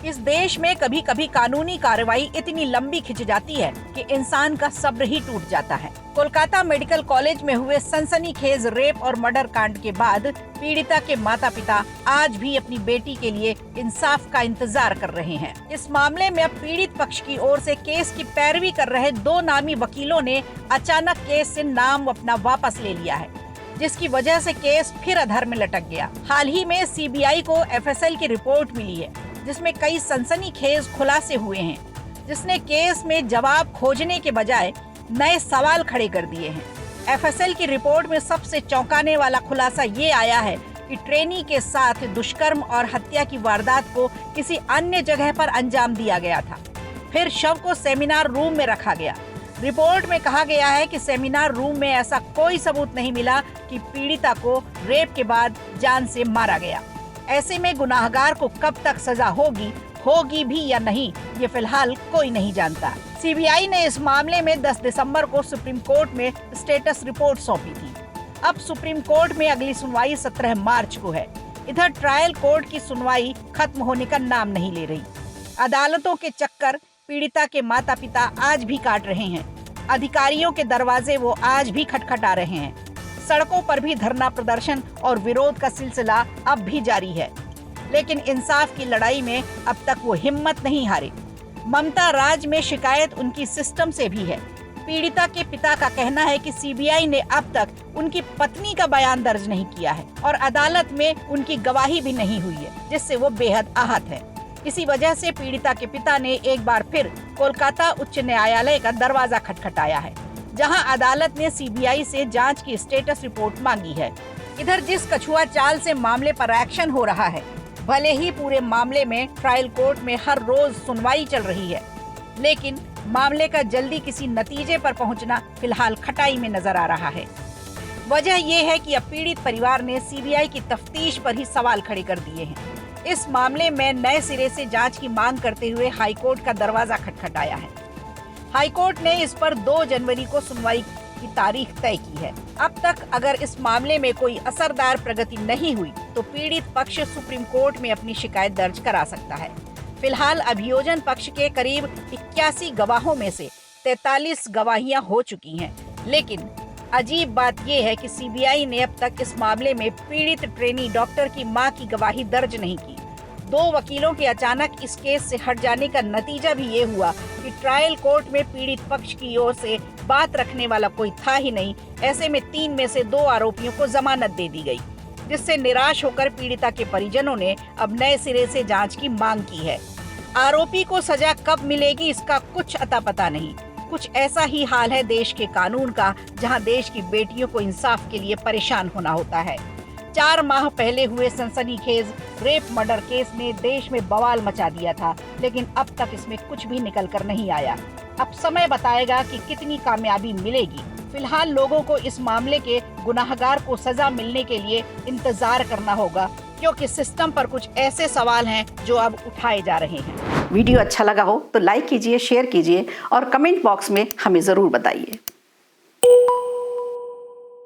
इस देश में कभी कभी कानूनी कार्रवाई इतनी लंबी खिंच जाती है कि इंसान का सब्र ही टूट जाता है। कोलकाता मेडिकल कॉलेज में हुए सनसनीखेज रेप और मर्डर कांड के बाद पीड़िता के माता पिता आज भी अपनी बेटी के लिए इंसाफ का इंतजार कर रहे हैं। इस मामले में अब पीड़ित पक्ष की ओर से केस की पैरवी कर रहे 2 नामी वकीलों ने अचानक केस से नाम अपना वापस ले लिया है, जिसकी वजह से केस फिर अधर में लटक गया। हाल ही में सीबीआई को एफएसएल की रिपोर्ट मिली है, जिसमें कई सनसनीखेज खुलासे हुए हैं, जिसने केस में जवाब खोजने के बजाय नए सवाल खड़े कर दिए हैं। एफएसएल की रिपोर्ट में सबसे चौंकाने वाला खुलासा ये आया है कि ट्रेनी के साथ दुष्कर्म और हत्या की वारदात को किसी अन्य जगह पर अंजाम दिया गया था। फिर शव को सेमिनार रूम में रखा गया। रिपोर्ट में कहा गया है कि सेमिनार रूम में ऐसा कोई सबूत नहीं मिला कि पीड़िता को रेप के बाद जान से मारा गया। ऐसे में गुनाहगार को कब तक सजा होगी भी या नहीं, ये फिलहाल कोई नहीं जानता। सीबीआई ने इस मामले में 10 दिसंबर को सुप्रीम कोर्ट में स्टेटस रिपोर्ट सौंपी थी। अब सुप्रीम कोर्ट में अगली सुनवाई 17 मार्च को है। इधर ट्रायल कोर्ट की सुनवाई खत्म होने का नाम नहीं ले रही। अदालतों के चक्कर पीड़िता के माता पिता आज भी काट रहे हैं। अधिकारियों के दरवाजे वो आज भी खटखटा रहे हैं। सड़कों पर भी धरना प्रदर्शन और विरोध का सिलसिला अब भी जारी है, लेकिन इंसाफ की लड़ाई में अब तक वो हिम्मत नहीं हारे। ममता राज में शिकायत उनकी सिस्टम से भी है। पीड़िता के पिता का कहना है कि सीबीआई ने अब तक उनकी पत्नी का बयान दर्ज नहीं किया है और अदालत में उनकी गवाही भी नहीं हुई है, जिससे वो बेहद आहत है। इसी वजह से पीड़िता के पिता ने एक बार फिर कोलकाता उच्च न्यायालय का दरवाजा खटखटाया है, जहां अदालत ने सीबीआई से जांच की स्टेटस रिपोर्ट मांगी है। इधर जिस कछुआ चाल से मामले पर एक्शन हो रहा है, भले ही पूरे मामले में ट्रायल कोर्ट में हर रोज सुनवाई चल रही है, लेकिन मामले का जल्दी किसी नतीजे पर पहुंचना फिलहाल खटाई में नजर आ रहा है। वजह यह है कि अब पीड़ित परिवार ने सीबीआई की तफ्तीश पर ही सवाल खड़े कर दिए हैं। इस मामले में नए सिरे से जांच की मांग करते हुए हाईकोर्ट का दरवाजा खटखटाया है। हाईकोर्ट ने इस पर 2 जनवरी को सुनवाई की तारीख तय की है। अब तक अगर इस मामले में कोई असरदार प्रगति नहीं हुई तो पीड़ित पक्ष सुप्रीम कोर्ट में अपनी शिकायत दर्ज करा सकता है। फिलहाल अभियोजन पक्ष के करीब 81 गवाहों में से 43 गवाहियां हो चुकी हैं, लेकिन अजीब बात यह है कि सीबीआई ने अब तक इस मामले में पीड़ित ट्रेनी डॉक्टर की मां की गवाही दर्ज नहीं की। 2 वकीलों के अचानक इस केस से हट जाने का नतीजा भी ये हुआ कि ट्रायल कोर्ट में पीड़ित पक्ष की ओर से बात रखने वाला कोई था ही नहीं। ऐसे में 3 में से 2 आरोपियों को जमानत दे दी गई, जिससे निराश होकर पीड़िता के परिजनों ने अब नए सिरे से जांच की मांग की है। आरोपी को सजा कब मिलेगी इसका कुछ अता पता नहीं। कुछ ऐसा ही हाल है देश के कानून का, जहां देश की बेटियों को इंसाफ के लिए परेशान होना होता है। 4 माह पहले हुए सनसनीखेज रेप मर्डर केस ने देश में बवाल मचा दिया था, लेकिन अब तक इसमें कुछ भी निकल कर नहीं आया। अब समय बताएगा कि कितनी कामयाबी मिलेगी। फिलहाल लोगों को इस मामले के गुनाहगार को सजा मिलने के लिए इंतजार करना होगा, क्योंकि सिस्टम पर कुछ ऐसे सवाल हैं जो अब उठाए जा रहे हैं। वीडियो अच्छा लगा हो तो लाइक कीजिए, शेयर कीजिए और कमेंट बॉक्स में हमें जरूर बताइए।